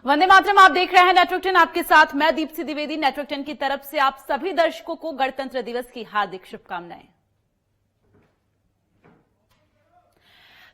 वंदे मातरम। आप देख रहे हैं नेटवर्क 10, आपके साथ मैं दीप्ति द्विवेदी। नेटवर्क 10 की तरफ से आप सभी दर्शकों को गणतंत्र दिवस की हार्दिक शुभकामनाएं।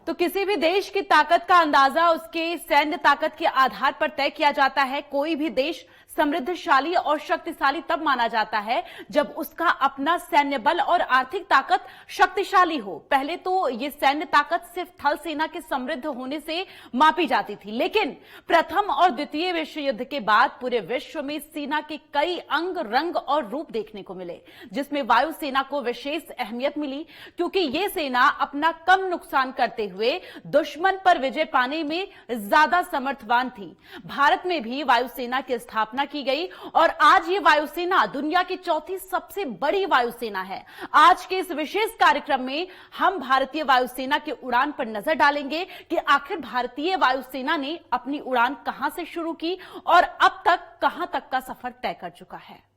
तो किसी भी देश की ताकत का अंदाजा उसके सैन्य ताकत के आधार पर तय किया जाता है। कोई भी देश समृद्धशाली और शक्तिशाली तब माना जाता है जब उसका अपना सैन्य बल और आर्थिक ताकत शक्तिशाली हो। पहले तो ये सैन्य ताकत सिर्फ थल सेना के समृद्ध होने से मापी जाती थी, लेकिन प्रथम और द्वितीय विश्व युद्ध के बाद पूरे विश्व में सेना के कई अंग, रंग और रूप देखने को मिले, जिसमें वायुसेना को विशेष अहमियत मिली क्योंकि ये सेना अपना कम नुकसान करते हुए दुश्मन पर विजय पाने में ज्यादा समर्थवान थी। भारत में भी वायुसेना की स्थापना की गई और आज ये वायुसेना दुनिया की चौथी सबसे बड़ी वायुसेना है। आज के इस विशेष कार्यक्रम में हम भारतीय वायुसेना के उड़ान पर नजर डालेंगे कि आखिर भारतीय वायुसेना ने अपनी उड़ान कहां से शुरू की और अब तक कहां तक का सफर तय कर चुका है।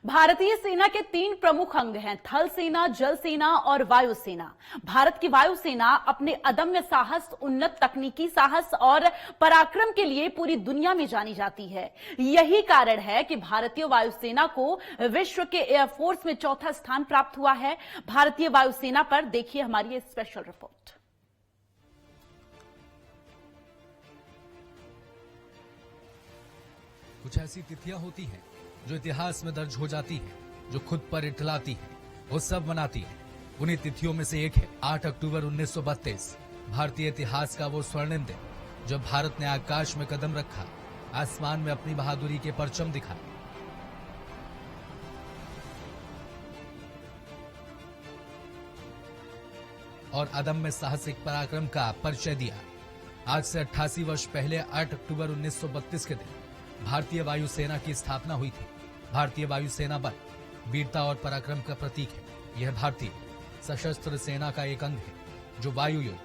भारतीय सेना के 3 प्रमुख अंग हैं, थल सेना, जल सेना और वायुसेना। भारत की वायुसेना अपने अदम्य साहस, उन्नत तकनीकी साहस और पराक्रम के लिए पूरी दुनिया में जानी जाती है। यही कारण है कि भारतीय वायुसेना को विश्व के एयरफोर्स में चौथा स्थान प्राप्त हुआ है। भारतीय वायुसेना पर देखिए हमारी ये स्पेशल रिपोर्ट। कुछ ऐसी तिथियां होती हैं जो इतिहास में दर्ज हो जाती है, जो खुद पर इठलाती है, उत्सव मनाती है। उन्हीं तिथियों में से एक है 8 अक्टूबर 1932, भारतीय इतिहास का वो स्वर्णिम दिन जब भारत ने आकाश में कदम रखा, आसमान में अपनी बहादुरी के परचम दिखाए। और अदम्य साहसिक पराक्रम का परिचय दिया। आज से 88 वर्ष पहले 8 अक्टूबर 1932 के दिन भारतीय वायुसेना की स्थापना हुई थी। भारतीय वायुसेना बल वीरता और पराक्रम का प्रतीक है। यह भारतीय सशस्त्र सेना का एक अंग है जो वायु युद्ध,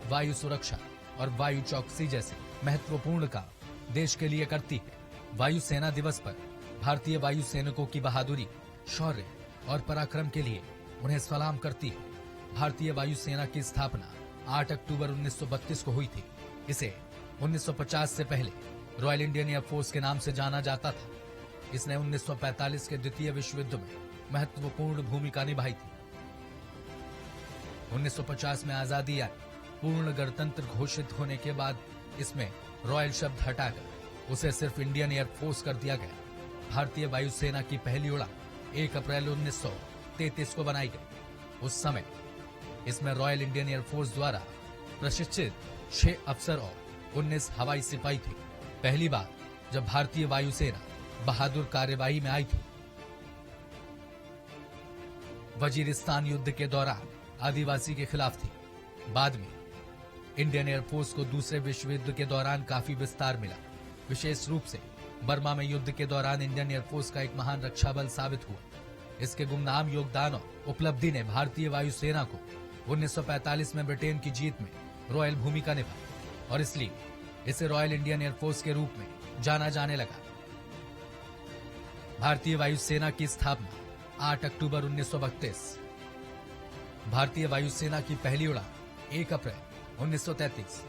वायु सुरक्षा और वायु चौकसी जैसे महत्वपूर्ण काम देश के लिए करती है। वायुसेना दिवस पर भारतीय वायु सैनिकों की बहादुरी, शौर्य और पराक्रम के लिए उन्हें सलाम करती है। भारतीय वायुसेना की स्थापना 8 अक्टूबर 1932 को हुई थी। इसे 1950 से पहले रॉयल इंडियन एयरफोर्स के नाम से जाना जाता था। इसने 1945 के द्वितीय विश्व युद्ध में महत्वपूर्ण भूमिका निभाई थी। 1950 में आजादी आई। पूर्ण गणतंत्र घोषित होने के बाद इसमें रॉयल शब्द हटाकर उसे सिर्फ इंडियन एयरफोर्स कर दिया गया। भारतीय वायुसेना की पहली उड़ान 1 अप्रैल 1933 को बनाई गई। उस समय इसमें रॉयल इंडियन एयरफोर्स द्वारा प्रशिक्षित 6 अफसर और 19 हवाई सिपाही थे। पहली बार जब भारतीय वायुसेना बहादुर कार्यवाही में आई थी। वजीरिस्तान युद्ध के दौरान आदिवासी के खिलाफ थी। बाद में इंडियन एयरफोर्स को दूसरे विश्व युद्ध के दौरान काफी विस्तार मिला। विशेष रूप से बर्मा में युद्ध के दौरान इंडियन एयरफोर्स का एक महान रक्षा बल साबित हुआ। इसके गुमनाम योगदान और उपलब्धि ने भारतीय वायुसेना को 1945 में ब्रिटेन की जीत में रॉयल भूमिका निभाई और इसलिए इसे रॉयल इंडियन एयरफोर्स के रूप में जाना जाने लगा। भारतीय वायुसेना की स्थापना 8 अक्टूबर 1932। भारतीय वायुसेना की पहली उड़ान 1 अप्रैल 1933।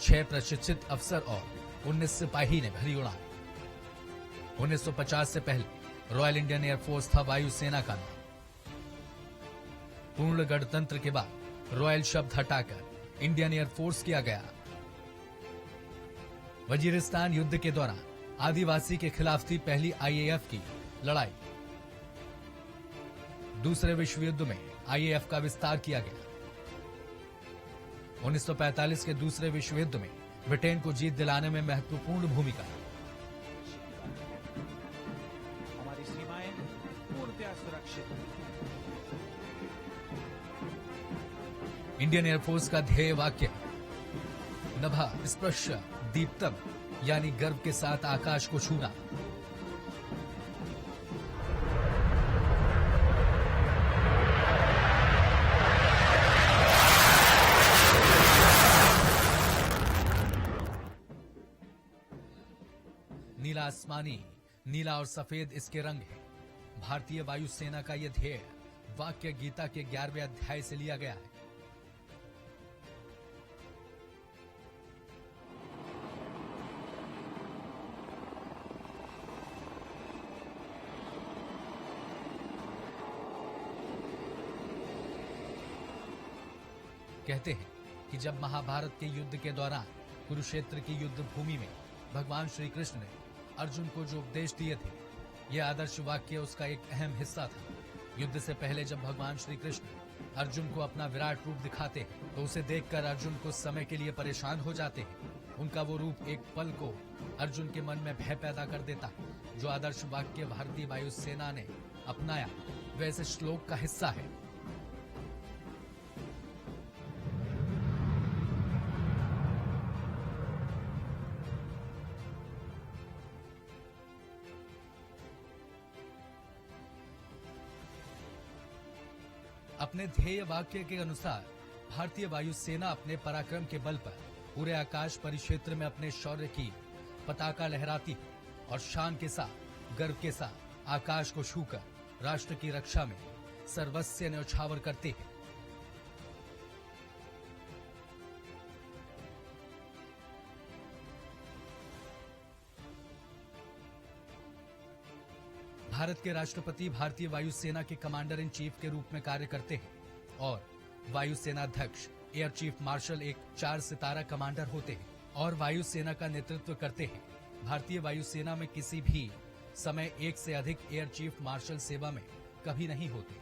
6 प्रशिक्षित अफसर और 19 सिपाही ने भरी उड़ान। 1950 से पहले रॉयल इंडियन एयरफोर्स था वायुसेना का नाम। पूर्ण गणतंत्र के बाद रॉयल शब्द हटाकर इंडियन एयरफोर्स किया गया। वजीरिस्तान युद्ध के दौरान आदिवासी के खिलाफ थी पहली आईएएफ की लड़ाई। दूसरे विश्व युद्ध में आईएएफ का विस्तार किया गया। 1945 के दूसरे विश्व युद्ध में ब्रिटेन को जीत दिलाने में महत्वपूर्ण भूमिका। हमारी सीमाएं पूर्णतः सुरक्षित। इंडियन एयरफोर्स का ध्येय वाक्य नभः स्पृश्य दीप्तम, यानी गर्व के साथ आकाश को छूना। आसमानी, नीला और सफेद इसके रंग है। भारतीय वायुसेना का यह ध्येय वाक्य गीता के 11वें अध्याय से लिया गया है। कहते हैं कि जब महाभारत के युद्ध के दौरान कुरुक्षेत्र की युद्ध भूमि में भगवान श्री कृष्ण ने अर्जुन को जो उपदेश दिए थे, यह आदर्श वाक्य उसका एक अहम हिस्सा था। युद्ध से पहले जब भगवान श्री कृष्ण अर्जुन को अपना विराट रूप दिखाते हैं, तो उसे देखकर अर्जुन कुछ समय के लिए परेशान हो जाते हैं। उनका वो रूप एक पल को अर्जुन के मन में भय पैदा कर देता है। जो आदर्श वाक्य भारतीय वायुसेना ने अपनाया, वह इस श्लोक का हिस्सा है। अपने ध्येय वाक्य के अनुसार भारतीय वायुसेना अपने पराक्रम के बल पर पूरे आकाश परिक्षेत्र में अपने शौर्य की पताका लहराती है और शान के साथ, गर्व के साथ आकाश को छूकर राष्ट्र की रक्षा में सर्वस्व न्यौछावर करती है। भारत के राष्ट्रपति भारतीय वायुसेना के कमांडर इन चीफ के रूप में कार्य करते हैं और वायुसेना अध्यक्ष एयर चीफ मार्शल एक 4 सितारा कमांडर होते हैं और वायुसेना का नेतृत्व करते हैं। भारतीय वायुसेना में किसी भी समय एक से अधिक एयर चीफ मार्शल सेवा में कभी नहीं होते।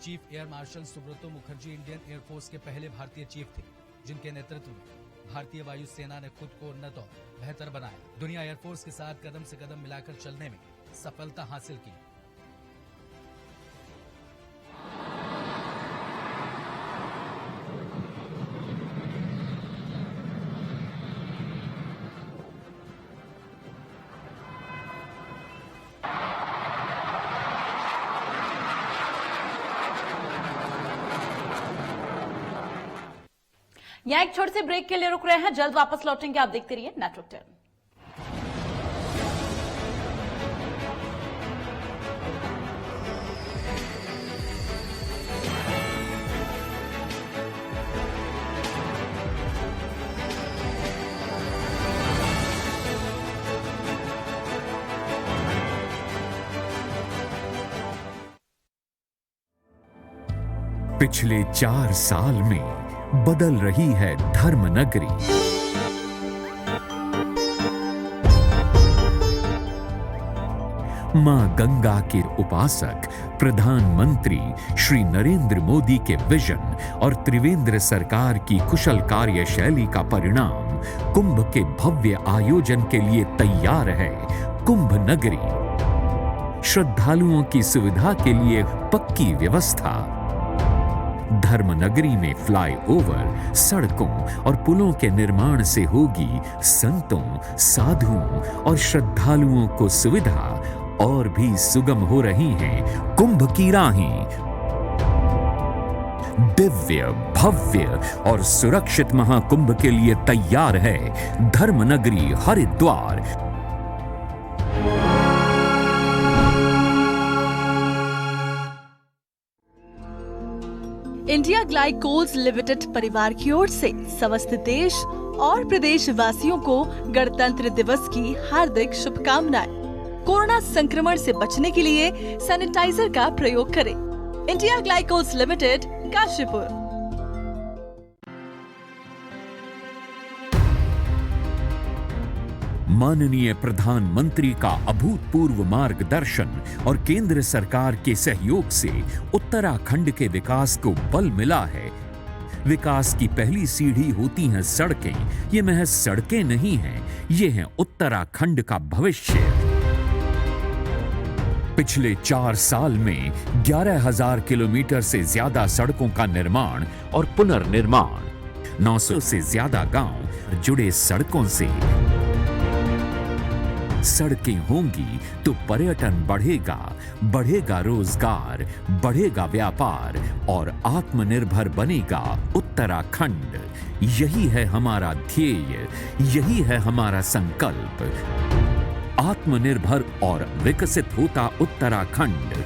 Chief air marshal Subroto Mukherjee Indian air force के पहले भारतीय चीफ थे, जिनके नेतृत्व में भारतीय वायुसेना ने खुद को उन्नत और बेहतर बनाया। दुनिया एयरफोर्स के साथ कदम से कदम मिलाकर चलने में सफलता हासिल की। यहाँ एक छोटे से ब्रेक के लिए रुक रहे हैं, जल्द वापस लौटेंगे। आप देखते रहिए नेटवर्क 10। पिछले 4 साल में बदल रही है धर्मनगरी। मां गंगा के उपासक प्रधानमंत्री श्री नरेंद्र मोदी के विजन और त्रिवेंद्र सरकार की कुशल कार्यशैली का परिणाम कुंभ के भव्य आयोजन के लिए तैयार है कुंभ नगरी। श्रद्धालुओं की सुविधा के लिए पक्की व्यवस्था। धर्मनगरी में फ्लाईओवर, सड़कों और पुलों के निर्माण से होगी संतों, साधुओं और श्रद्धालुओं को सुविधा और भी सुगम हो रही हैं कुंभ की राहें। दिव्य, भव्य और सुरक्षित महाकुंभ के लिए तैयार है धर्मनगरी हरिद्वार। इंडिया ग्लाइकोल्स लिमिटेड परिवार की ओर से समस्त देश और प्रदेश वासियों को गणतंत्र दिवस की हार्दिक शुभकामनाएं। कोरोना संक्रमण से बचने के लिए सैनिटाइजर का प्रयोग करें। India glycols limited, Kashipur. माननीय प्रधानमंत्री का अभूतपूर्व मार्गदर्शन और केंद्र सरकार के सहयोग से उत्तराखंड के विकास को बल मिला है विकास की पहली सीढ़ी होती हैं सड़कें। ये महज सड़कें नहीं हैं, ये हैं उत्तराखंड का भविष्य। पिछले 4 साल में 11,000 किलोमीटर से ज्यादा सड़कों का निर्माण और पुनर्निर्माण, 900 से ज्यादा गांव जुड़े सड़कों से। सड़कें होंगी तो पर्यटन बढ़ेगा, बढ़ेगा रोजगार, बढ़ेगा व्यापार और आत्मनिर्भर बनेगा उत्तराखंड। यही है हमारा ध्येय, यही है हमारा संकल्प। आत्मनिर्भर और विकसित होता उत्तराखंड।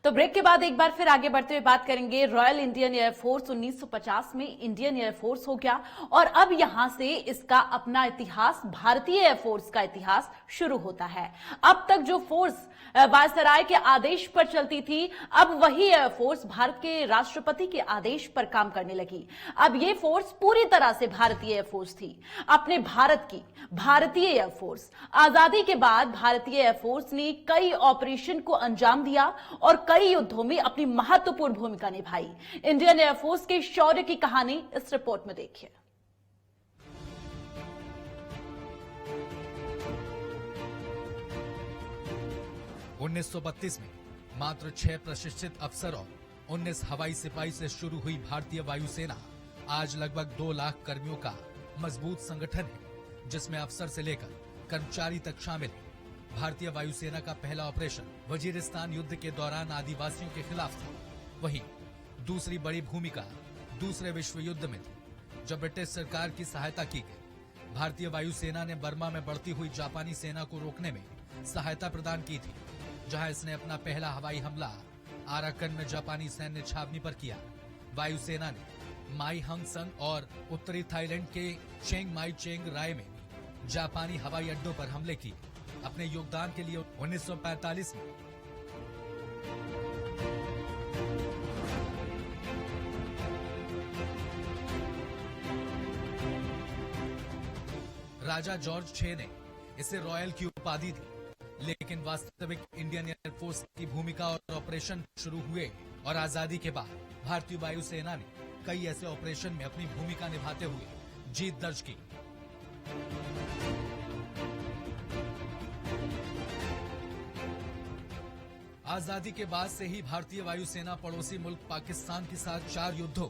तो ब्रेक के बाद एक बार फिर आगे बढ़ते हुए बात करेंगे। रॉयल इंडियन एयरफोर्स 1950 में इंडियन एयरफोर्स हो गया और अब यहां से इसका अपना इतिहास, भारतीय एयरफोर्स का इतिहास शुरू होता है। अब तक जो फोर्स वायसराय के आदेश पर चलती थी, अब वही एयरफोर्स भारत के राष्ट्रपति के आदेश पर काम करने लगी। अब ये फोर्स पूरी तरह से भारतीय एयरफोर्स थी, अपने भारत की भारतीय एयरफोर्स। आजादी के बाद भारतीय एयरफोर्स ने कई ऑपरेशन को अंजाम दिया और कई युद्धों में अपनी महत्वपूर्ण भूमिका निभाई। इंडियन एयरफोर्स के शौर्य की कहानी इस रिपोर्ट में देखिए। उन्नीस में मात्र 6 प्रशिक्षित अफसर और 19 हवाई सिपाही से शुरू हुई भारतीय वायुसेना आज लगभग 2 लाख कर्मियों का मजबूत संगठन है, जिसमें अफसर से लेकर कर्मचारी तक शामिल है। भारतीय वायुसेना का पहला ऑपरेशन वजीरिस्तान युद्ध के दौरान आदिवासियों के खिलाफ था। वहीं दूसरी बड़ी भूमिका दूसरे विश्व युद्ध में थी, जब ब्रिटिश सरकार की सहायता की गई। भारतीय वायुसेना ने बर्मा में बढ़ती हुई जापानी सेना को रोकने में सहायता प्रदान की थी, जहां इसने अपना पहला हवाई हमला आराकन में जापानी सैन्य छावनी पर किया। वायुसेना ने माई हंग संग और उत्तरी थाईलैंड के चेंग माई चेंग राय में जापानी हवाई अड्डों पर हमले किए। अपने योगदान के लिए 1945 में राजा जॉर्ज 6 ने इसे रॉयल की उपाधि दी, लेकिन वास्तविक इंडियन एयरफोर्स की भूमिका और ऑपरेशन शुरू हुए और आजादी के बाद भारतीय वायुसेना ने कई ऐसे ऑपरेशन में अपनी भूमिका निभाते हुए जीत दर्ज की। आजादी के बाद से ही भारतीय वायुसेना पड़ोसी मुल्क पाकिस्तान के साथ 4 युद्धों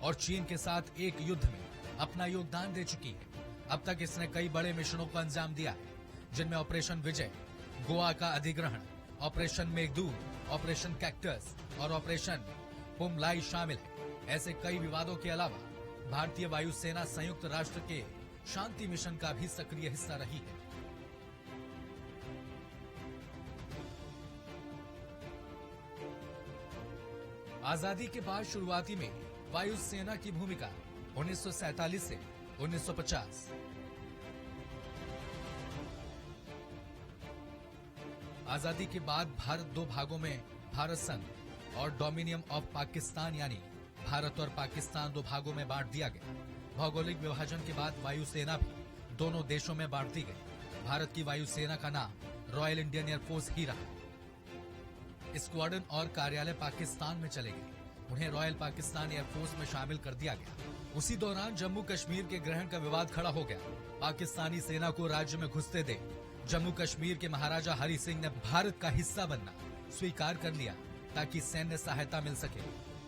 और चीन के साथ 1 युद्ध में अपना योगदान दे चुकी है। अब तक इसने कई बड़े मिशनों को अंजाम दिया है, जिनमें ऑपरेशन विजय, गोवा का अधिग्रहण, ऑपरेशन मेघदूत, ऑपरेशन कैक्टस और ऑपरेशन पुमलाई शामिल है। ऐसे कई विवादों के अलावा भारतीय वायुसेना संयुक्त राष्ट्र के शांति मिशन का भी सक्रिय हिस्सा रही है। आजादी के बाद शुरुआती में वायुसेना की भूमिका 1947 से 1950। आजादी के बाद भारत 2 भागों में भारत संघ और डोमिनियन ऑफ पाकिस्तान यानी भारत और पाकिस्तान 2 भागों में बांट दिया गया। भौगोलिक विभाजन के बाद वायुसेना भी दोनों देशों में बांट दी गई। भारत की वायुसेना का नाम रॉयल इंडियन एयरफोर्स ही रहा। स्क्वाड्रन और कार्यालय पाकिस्तान में चले गए। उन्हें रॉयल पाकिस्तान एयरफोर्स में शामिल कर दिया गया। उसी दौरान जम्मू कश्मीर के ग्रहण का विवाद खड़ा हो गया। पाकिस्तानी सेना को राज्य में घुसते दे जम्मू कश्मीर के महाराजा हरि सिंह ने भारत का हिस्सा बनना स्वीकार कर लिया ताकि सैन्य सहायता मिल सके।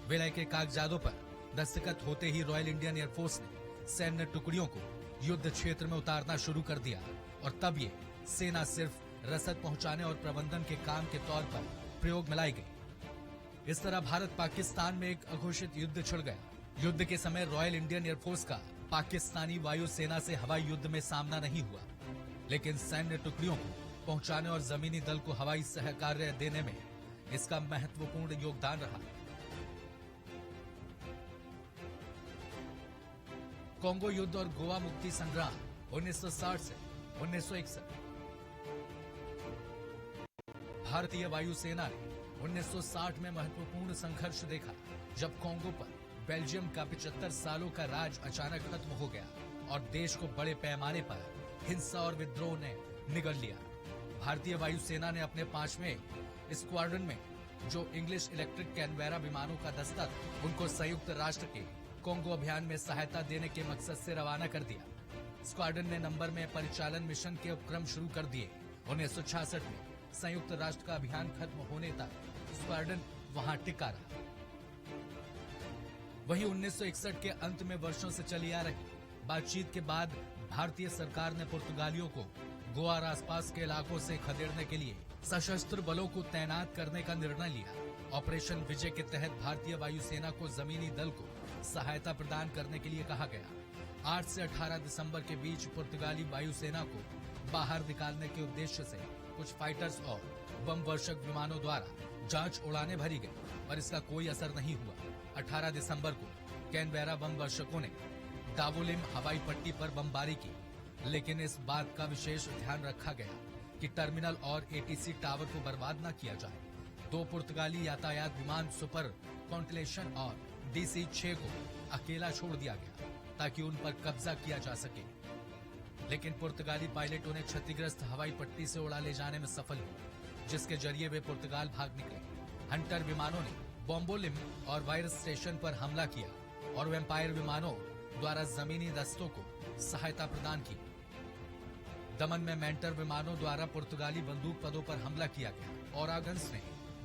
विलय के कागजातों पर दस्तखत होते ही रॉयल इंडियन एयरफोर्स ने सैन्य टुकड़ियों को युद्ध क्षेत्र में उतारना शुरू कर दिया और तब ये सेना सिर्फ रसद पहुंचाने और प्रबंधन के काम के तौर पर प्रयोग में लाई गई। इस तरह भारत पाकिस्तान में एक अघोषित युद्ध छिड़ गया। युद्ध के समय रॉयल इंडियन एयरफोर्स का पाकिस्तानी वायुसेना से हवाई युद्ध में सामना नहीं हुआ, लेकिन सैन्य टुकड़ियों को पहुंचाने और जमीनी दल को हवाई सहकार्य देने में इसका महत्वपूर्ण योगदान रहा। कोंगो युद्ध और गोवा मुक्ति संग्राम 1960 से 1961। भारतीय वायुसेना ने 1960 में महत्वपूर्ण संघर्ष देखा, जब कोंगो पर बेल्जियम का 75 सालों का राज अचानक खत्म हो गया और देश को बड़े पैमाने पर हिंसा और विद्रोह ने निगल लिया। भारतीय वायुसेना ने अपने 5वें स्क्वाड्रन में जो इंग्लिश इलेक्ट्रिक कैनबेरा विमानों का दस्ता था, उनको संयुक्त राष्ट्र के कोंगो अभियान में सहायता देने के मकसद से रवाना कर दिया। स्क्वाड्रन ने नंबर में परिचालन मिशन के उपक्रम शुरू कर दिए। 1966 में संयुक्त राष्ट्र का अभियान खत्म होने तक स्क्वाड्रन वहां टिका रहा। वहीं 1961 के अंत में वर्षों से चली आ रही बातचीत के बाद भारतीय सरकार ने पुर्तगालियों को गोवा और आसपास के इलाकों से खदेड़ने के लिए सशस्त्र बलों को तैनात करने का निर्णय लिया। ऑपरेशन विजय के तहत भारतीय वायुसेना को जमीनी दल को सहायता प्रदान करने के लिए कहा गया। 8 से 18 दिसंबर के बीच पुर्तगाली वायुसेना को बाहर निकालने के उद्देश्य से कुछ फाइटर्स और बम वर्षक विमानों द्वारा जांच उड़ानें भरी गई, पर इसका कोई असर नहीं हुआ। 18 दिसंबर को कैनबेरा बम वर्षकों ने दावोलिम हवाई पट्टी पर बमबारी की, लेकिन इस बात का विशेष ध्यान रखा गया कि टर्मिनल और एटीसी टावर को बर्बाद न किया जाए। 2 पुर्तगाली यातायात विमान सुपर कॉन्टिलेशन और DC-6 को अकेला छोड़ दिया गया ताकि उन पर कब्जा किया जा सके, लेकिन पुर्तगाली पायलट उन्हें क्षतिग्रस्त हवाई पट्टी से उड़ा ले जाने में सफल हुए, जिसके जरिए वे पुर्तगाल भाग निकले। हंटर विमानों ने बॉम्बोलिम और वायरस स्टेशन पर हमला किया और वेम्पायर विमानों द्वारा जमीनी दस्तों को सहायता प्रदान की। दमन में मेंटर विमानों द्वारा पुर्तगाली बंदूक पदों पर हमला किया गया और आगंस ने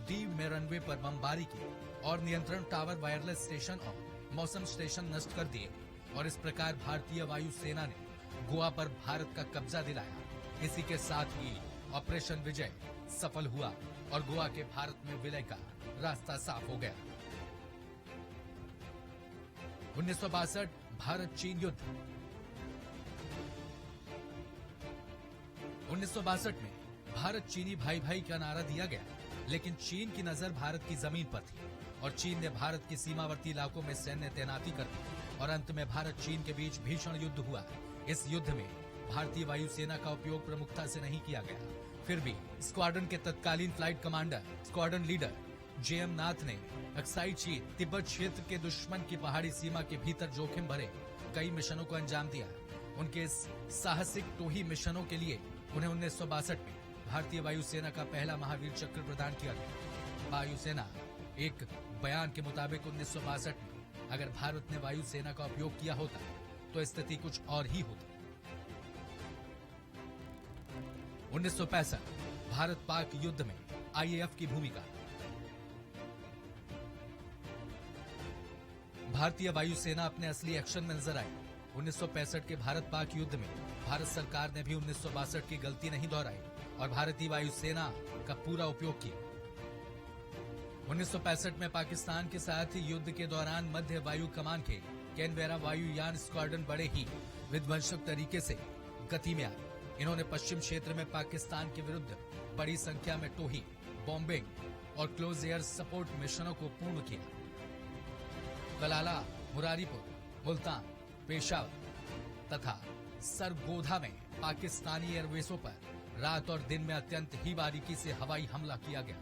डी में रनवे पर बमबारी की और नियंत्रण टावर, वायरलेस स्टेशन और मौसम स्टेशन नष्ट कर दिए, और इस प्रकार भारतीय वायुसेना ने गोवा पर भारत का कब्जा दिलाया। इसी के साथ ही ऑपरेशन विजय सफल हुआ और गोवा के भारत में विलय का रास्ता साफ हो गया। 1962 भारत चीन युद्ध। 1962 में भारत चीनी भाई भाई का नारा दिया गया, लेकिन चीन की नजर भारत की जमीन पर थी और चीन ने भारत की सीमावर्ती इलाकों में सैन्य तैनाती कर दी और अंत में भारत चीन के बीच भीषण युद्ध हुआ। इस युद्ध में भारतीय वायुसेना का उपयोग प्रमुखता से नहीं किया गया, फिर भी स्क्वाड्रन के तत्कालीन flight commander, squadron leader JM नाथ ने अक्साई चीन तिब्बत क्षेत्र के दुश्मन की पहाड़ी सीमा के भीतर जोखिम भरे कई मिशनों को अंजाम दिया। उनके इस साहसिक टोही मिशनों के लिए उन्हें 1962 में भारतीय वायुसेना का पहला महावीर चक्र प्रदान किया गया। वायुसेना एक बयान के मुताबिक 1962 में अगर भारत ने वायुसेना का उपयोग किया होता तो स्थिति कुछ और ही होती। 1965 भारत पाक युद्ध में IAF की भूमिका। भारतीय वायुसेना अपने असली एक्शन में नजर आई। 1965 के भारत पाक युद्ध में भारत सरकार ने भी 1962 की गलती नहीं दोहराई और भारतीय वायुसेना का पूरा उपयोग किया। 1965 में पाकिस्तान के साथ युद्ध के दौरान मध्य वायु कमान के कैनबेरा वायुयान स्क्वाड्रन बड़े ही विध्वंसक तरीके से गति में आए। इन्होंने पश्चिम क्षेत्र में पाकिस्तान के विरुद्ध बड़ी संख्या में टोही, बॉम्बिंग और क्लोज एयर सपोर्ट मिशनों को पूर्ण किया। कलाला, मुरारीपुर, मुल्तान, पेशावर तथा सरगोधा में पाकिस्तानी एयरबेसों पर रात और दिन में अत्यंत ही बारीकी से हवाई हमला किया गया।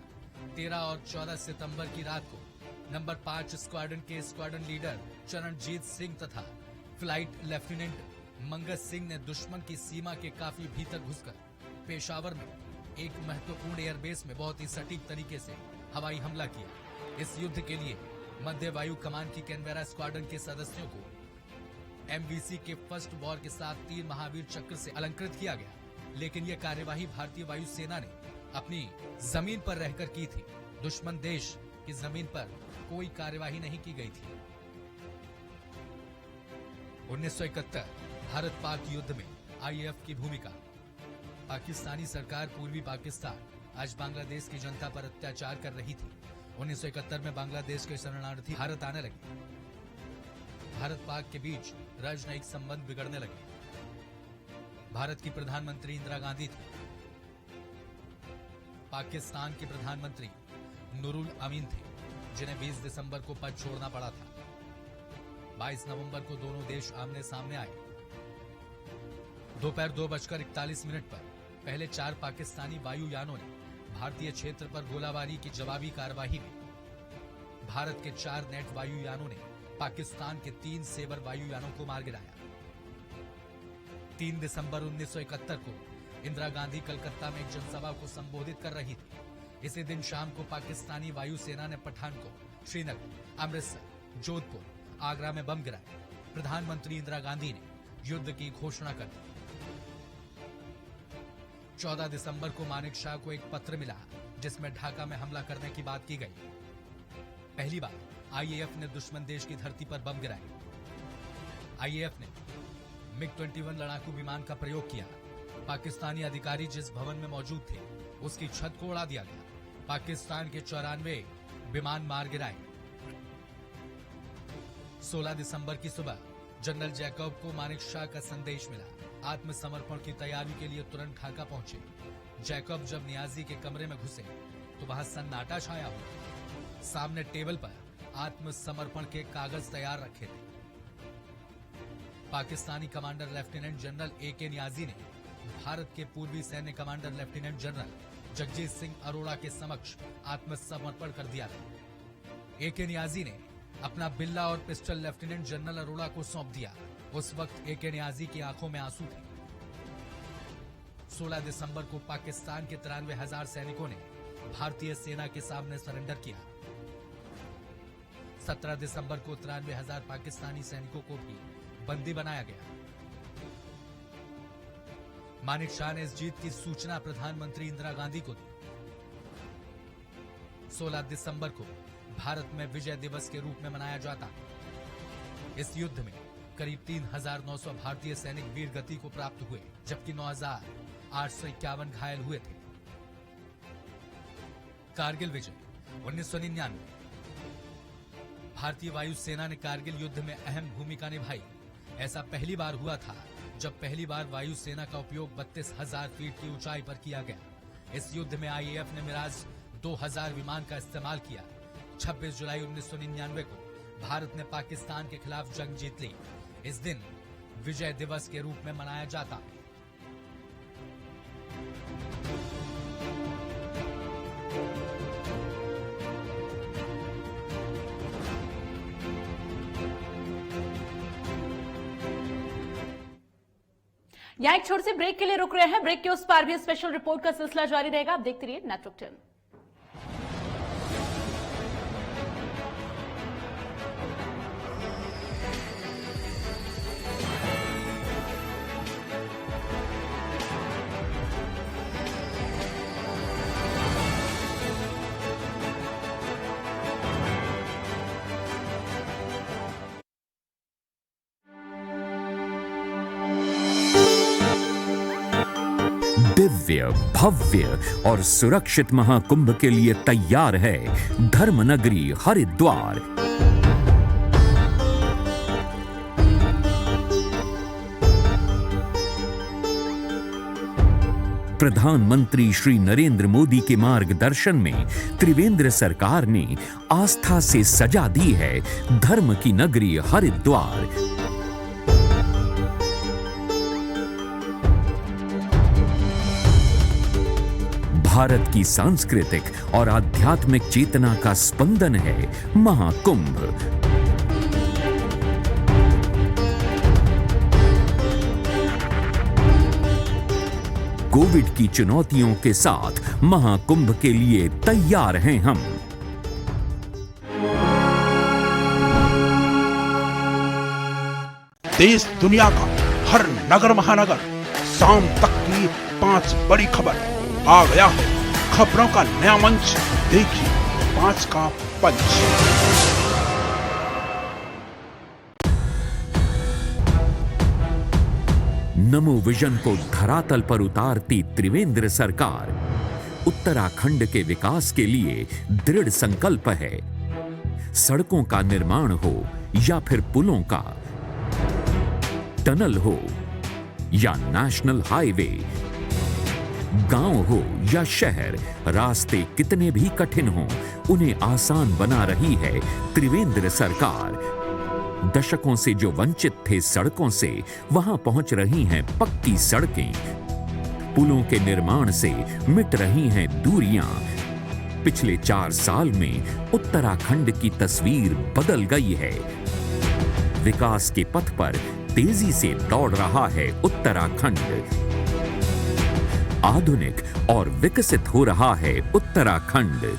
13 और 14 सितंबर की रात को नंबर 5 स्क्वाड्रन के स्क्वाड्रन लीडर चरणजीत सिंह तथा फ्लाइट लेफ्टिनेंट मंगत सिंह ने दुश्मन की सीमा के काफी भीतर घुसकर पेशावर में एक महत्वपूर्ण एयरबेस में बहुत ही सटीक तरीके से हवाई हमला किया। इस युद्ध के लिए मध्य वायु कमान की कैनबेरा स्क्वाड्रन के सदस्यों को MVC के फर्स्ट वॉर के साथ 3 महावीर चक्र से अलंकृत किया गया, लेकिन यह कार्यवाही भारतीय वायुसेना ने अपनी जमीन पर रहकर की थी। दुश्मन देश की जमीन पर कोई कार्यवाही नहीं की गई थी। 1971 भारत पाक युद्ध में IAF की भूमिका। पाकिस्तानी सरकार पूर्वी पाकिस्तान, आज बांग्लादेश की जनता पर अत्याचार कर रही थी। 1971 में बांग्लादेश के शरणार्थी भारत आने लगे। भारत पाक के बीच राजनयिक संबंध बिगड़ने लगे। भारत की प्रधानमंत्री इंदिरा गांधी थी। पाकिस्तान के प्रधानमंत्री नूरुल अमीन थे, जिन्हें 20 दिसंबर को पद छोड़ना पड़ा था। 22 नवंबर को दोनों देश आमने सामने आए। दोपहर 2:41 पर पहले 4 पाकिस्तानी वायुयानों ने भारतीय क्षेत्र पर गोलाबारी की जवाबी कार्रवाई में भारत के 4 नेट वायुयानों ने पाकिस्तान के 3 सेबर वायुयानों को मार गिराया। 3 दिसंबर 1971 को इंदिरा गांधी कलकत्ता में एक जनसभा को संबोधित कर रही थी। इसी दिन शाम को पाकिस्तानी वायुसेना ने पठानकोट, श्रीनगर, अमृतसर, जोधपुर, आगरा में बम गिराए। प्रधानमंत्री इंदिरा गांधी ने युद्ध की घोषणा कर दी। 14 दिसंबर को मानेक शॉ को एक पत्र मिला जिसमें ढाका में हमला करने की बात की गई। पहली बार आईएएफ ने दुश्मन देश की धरती पर बम गिराए। आईएएफ ने MiG-21 लड़ाकू विमान का प्रयोग किया। पाकिस्तानी अधिकारी जिस भवन में मौजूद थे उसकी छत को उड़ा दिया गया। पाकिस्तान के 94 विमान मार गिराए। 16 दिसंबर की सुबह जनरल जैकब को मानेक शॉ का संदेश मिला। आत्मसमर्पण की तैयारी के लिए तुरंत ढाका पहुंचे। जैकब जब नियाजी के कमरे में घुसे तो वहां सन्नाटा छाया हुआ। सामने टेबल पर आत्मसमर्पण के कागज तैयार रखे थे। Pakistani commander lieutenant general A.K. Niazi ने भारत के पूर्वी सैन्य commander lieutenant general Jagjit Singh Arora के समक्ष आत्मसमर्पण कर दिया था। A.K. नियाजी ने अपना बिल्ला और पिस्टल लेफ्टिनेंट जनरल अरोड़ा को सौंप दिया। उस वक्त A.K. नियाजी की आंखों में आंसू थे। 16 दिसंबर को पाकिस्तान के 93,000 सैनिकों ने भारतीय सेना के सामने सरेंडर किया। 17 दिसंबर को 93,000 पाकिस्तानी सैनिकों को भी बंदी बनाया गया। मानेक शॉ ने इस जीत की सूचना प्रधानमंत्री इंदिरा गांधी को दी। 16 दिसंबर को भारत में विजय दिवस के रूप में मनाया जाता है। इस युद्ध में करीब 3,900 भारतीय सैनिक वीर गति को प्राप्त हुए, जबकि 9,851 घायल हुए थे। कारगिल विजय 1999। भारतीय वायुसेना ने कारगिल युद्ध में अहम भूमिका निभाई। ऐसा पहली बार हुआ था जब पहली बार वायुसेना का उपयोग 32,000 फीट की ऊंचाई पर किया गया। इस युद्ध में आईएएफ ने मिराज 2000 विमान का इस्तेमाल किया। 26 जुलाई 1999 को भारत ने पाकिस्तान के खिलाफ जंग जीत ली। इस दिन विजय दिवस के रूप में मनाया जाता है। यहाँ एक छोटे से ब्रेक के लिए रुक रहे हैं। ब्रेक के उस पार भी स्पेशल रिपोर्ट का सिलसिला जारी रहेगा। आप देखते रहिए नेटवर्क 10। दिव्य, भव्य और सुरक्षित महाकुंभ के लिए तैयार है धर्मनगरी हरिद्वार। प्रधानमंत्री श्री नरेंद्र मोदी के मार्गदर्शन में त्रिवेंद्र सरकार ने आस्था से सजा दी है धर्म की नगरी हरिद्वार। भारत की सांस्कृतिक और आध्यात्मिक चेतना का स्पंदन है महाकुंभ। कोविड की चुनौतियों के साथ महाकुंभ के लिए तैयार हैं हम। देश दुनिया का हर नगर महानगर, शाम तक की 5 बड़ी खबर। आ गया है खबरों का नया मंच, देखिए 5 का पंच। नमो विजन को धरातल पर उतारती त्रिवेंद्र सरकार उत्तराखंड के विकास के लिए दृढ़ संकल्प है। सड़कों का निर्माण हो या फिर पुलों का, टनल हो या नेशनल हाईवे, गांव हो या शहर, रास्ते कितने भी कठिन हों, उन्हें आसान बना रही है त्रिवेंद्र सरकार। दशकों से जो वंचित थे सड़कों से, वहां पहुंच रही हैं पक्की सड़कें। पुलों के निर्माण से मिट रही हैं दूरियां। पिछले 4 साल में उत्तराखंड की तस्वीर बदल गई है। विकास के पथ पर तेजी से दौड़ रहा है उत्तराखंड। आधुनिक और विकसित हो रहा है उत्तराखंड।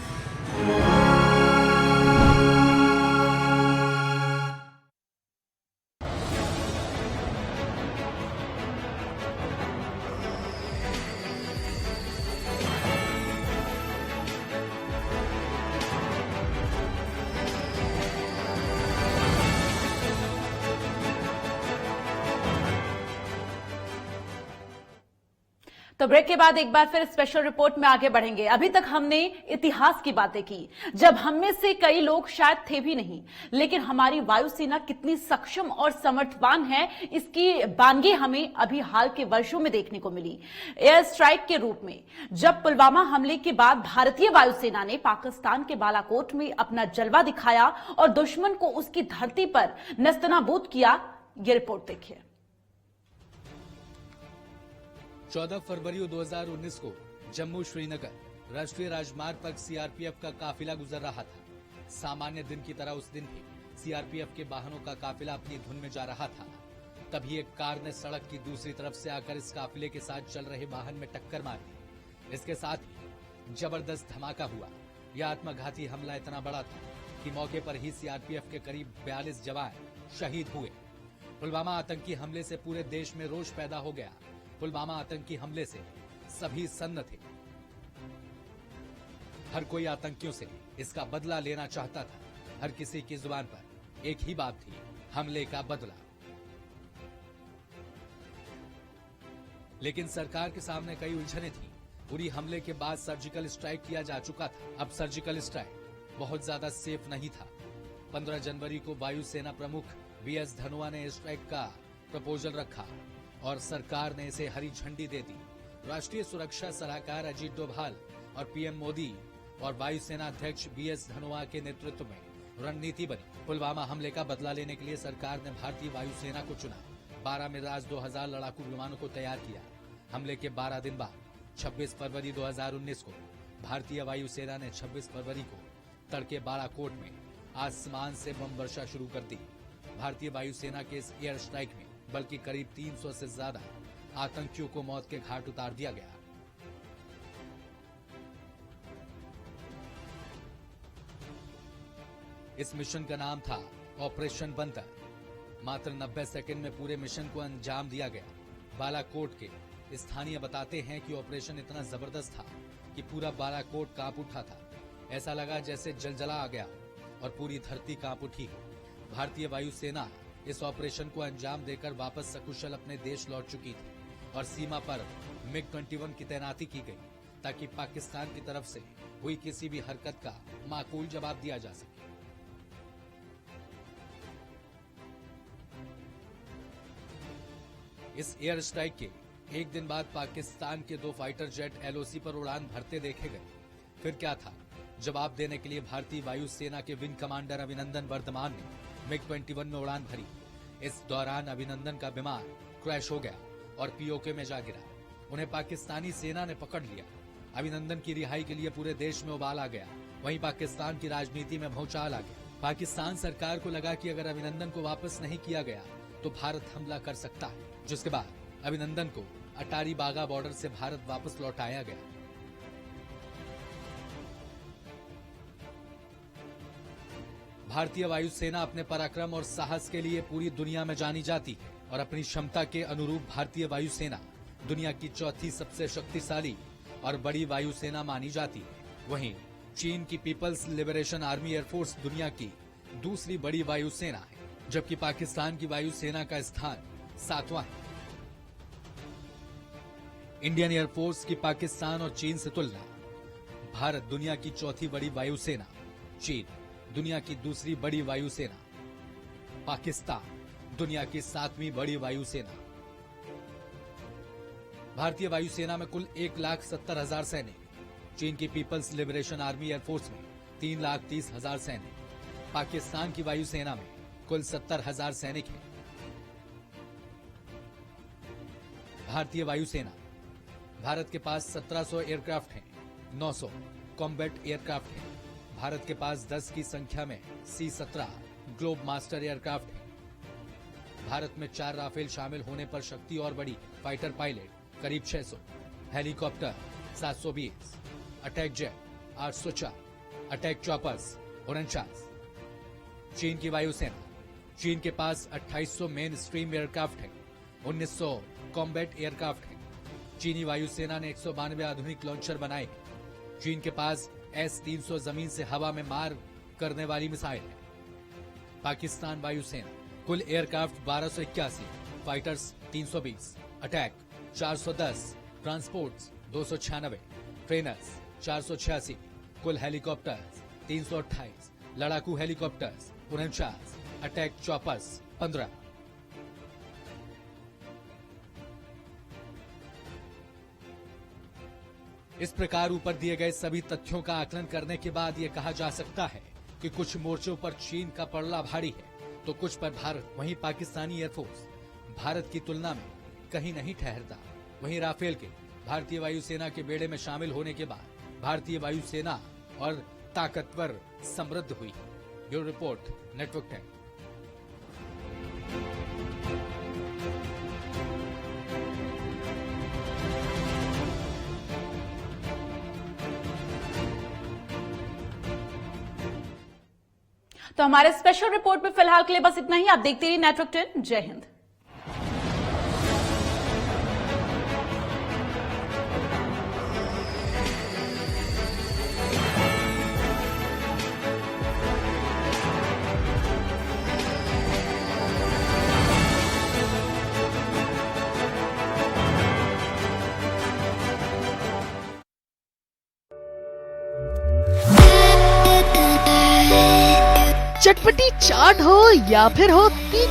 तो ब्रेक के बाद एक बार फिर स्पेशल रिपोर्ट में आगे बढ़ेंगे। अभी तक हमने इतिहास की बातें की, जब हम में से कई लोग शायद थे भी नहीं, लेकिन हमारी वायुसेना कितनी सक्षम और समर्थवान है, इसकी बानगी हमें अभी हाल के वर्षों में देखने को मिली। एयर स्ट्राइक के रूप में जब पुलवामा हमले के बाद भारतीय वायुसेना ने पाकिस्तान के बालाकोट में अपना जलवा दिखाया और दुश्मन को उसकी धरती पर नेस्तनाबूद किया। ये रिपोर्ट देखिए। 14 फरवरी 2019 को जम्मू श्रीनगर राष्ट्रीय राजमार्ग पर सीआरपीएफ का काफिला गुजर रहा था। सामान्य दिन की तरह उस दिन भी सीआरपीएफ के वाहनों का काफिला अपनी धुन में जा रहा था। तभी एक कार ने सड़क की दूसरी तरफ से आकर इस काफिले के साथ चल रहे वाहन में टक्कर मार दी। इसके साथ ही जबरदस्त धमाका हुआ। यह आत्मघाती हमला इतना बड़ा था कि मौके पर ही सीआरपीएफ के करीब 42 जवान शहीद हुए। पुलवामा आतंकी हमले से पूरे देश में रोष पैदा हो गया। पुलवामा आतंकी हमले से सभी सन्न थे। हर कोई आतंकियों से इसका बदला लेना चाहता था। हर किसी की जुबान पर एक ही बात थी, हमले का बदला। लेकिन सरकार के सामने कई उलझनें थी। पूरी हमले के बाद सर्जिकल स्ट्राइक किया जा चुका था। अब सर्जिकल स्ट्राइक बहुत ज्यादा सेफ नहीं था। 15 जनवरी को वायुसेना प्रमुख बीएस धनोआ ने स्ट्राइक का प्रपोजल रखा और सरकार ने इसे हरी झंडी दे दी। राष्ट्रीय सुरक्षा सलाहकार अजीत डोभाल और पीएम मोदी और वायुसेना अध्यक्ष बीएस धनोआ के नेतृत्व में रणनीति बनी। पुलवामा हमले का बदला लेने के लिए सरकार ने भारतीय वायुसेना को चुना। 12 मिराज 2000 लड़ाकू विमानों को तैयार किया। हमले के 12 दिन बाद 26 फरवरी 2019 को भारतीय वायुसेना ने 26 फरवरी को तड़के बालाकोट में आसमान से बम वर्षा शुरू कर दी। भारतीय वायुसेना के इस एयर स्ट्राइक में बल्कि करीब 300 से ज्यादा आतंकियों को मौत के घाट उतार दिया गया। इस मिशन का नाम था ऑपरेशन बंदर। मात्र 90 सेकंड में पूरे मिशन को अंजाम दिया गया। बालाकोट के स्थानीय बताते हैं कि ऑपरेशन इतना जबरदस्त था कि पूरा बालाकोट कांप उठा था। ऐसा लगा जैसे जलजला आ गया और पूरी धरती कांप उठी। भारतीय वायुसेना इस ऑपरेशन को अंजाम देकर वापस सकुशल अपने देश लौट चुकी थी और सीमा पर MiG-21 की तैनाती की गई ताकि पाकिस्तान की तरफ से हुई किसी भी हरकत का माकूल जवाब दिया जा सके। इस एयर स्ट्राइक के एक दिन बाद पाकिस्तान के 2 फाइटर जेट LOC पर उड़ान भरते देखे गए। फिर क्या था? जवाब देने के लिए भारतीय वायुसेना के विंग कमांडर अभिनंदन वर्धमान ने MiG-21 में उड़ान भरी। इस दौरान अभिनंदन का विमान क्रैश हो गया और पीओके में जा गिरा। उन्हें पाकिस्तानी सेना ने पकड़ लिया। अभिनंदन की रिहाई के लिए पूरे देश में उबाल आ गया। वहीं पाकिस्तान की राजनीति में भौचाल आ गया। पाकिस्तान सरकार को लगा कि अगर अभिनंदन को वापस नहीं किया गया तो भारत हमला कर सकता है, जिसके बाद अभिनंदन को अटारी बागा बॉर्डर से भारत वापस लौटाया गया। भारतीय वायुसेना अपने पराक्रम और साहस के लिए पूरी दुनिया में जानी जाती है और अपनी क्षमता के अनुरूप भारतीय वायुसेना दुनिया की चौथी सबसे शक्तिशाली और बड़ी वायुसेना मानी जाती है। वहीं चीन की पीपल्स लिबरेशन आर्मी एयरफोर्स दुनिया की दूसरी बड़ी वायुसेना है, जबकि पाकिस्तान की वायुसेना का स्थान 7वां है। इंडियन एयरफोर्स की पाकिस्तान और चीन से तुलना। भारत दुनिया की चौथी बड़ी वायुसेना, चीन दुनिया की दूसरी बड़ी वायुसेना, पाकिस्तान दुनिया की 7वीं बड़ी वायुसेना। भारतीय वायुसेना में कुल 1,70,000 सैनिक, चीन की पीपल्स लिबरेशन आर्मी एयरफोर्स में 3,30,000 सैनिक, पाकिस्तान की वायुसेना में कुल 70,000 सैनिक हैं। भारतीय वायुसेना, भारत के पास 1700 एयरक्राफ्ट हैं, 900 कॉम्बैट एयरक्राफ्ट हैं। भारत के पास 10 की संख्या में C-17 ग्लोब मास्टर एयरक्राफ्ट हैं। भारत में 4 राफेल शामिल होने पर शक्ति और बढ़ी। फाइटर पायलट करीब 600, helicopter 720, attack jet 804, attack choppers 49। चीन की वायुसेना, चीन के पास 2800 मेन स्ट्रीम एयरक्राफ्ट हैं, 1900 कॉम्बैट एयरक्राफ्ट हैं। चीनी वायुसेना ने 192 आधुनिक लॉन्चर बनाए हैं। चीन के पास S-300 जमीन से हवा में मार करने वाली मिसाइल है। पाकिस्तान वायुसेना, कुल aircraft 1281, fighters 320, attack 410, transports 296, trainers 486, कुल हेलीकॉप्टर्स 328, लड़ाकू हेलीकॉप्टर्स 49, अटैक चॉपर्स 15। इस प्रकार ऊपर दिए गए सभी तथ्यों का आकलन करने के बाद यह कहा जा सकता है कि कुछ मोर्चों पर चीन का पलड़ा भारी है तो कुछ पर भारत। वहीं पाकिस्तानी एयरफोर्स भारत की तुलना में कहीं नहीं ठहरता। वहीं राफेल के भारतीय वायुसेना के बेड़े में शामिल होने के बाद भारतीय वायुसेना और ताकतवर समृद्ध हुई। Bureau report, network 10। तो हमारे स्पेशल रिपोर्ट में फिलहाल के लिए बस इतना ही। आप देखते रहिए नेटवर्क 10। जय हिंद। चटपटी चाट हो या फिर हो तीखी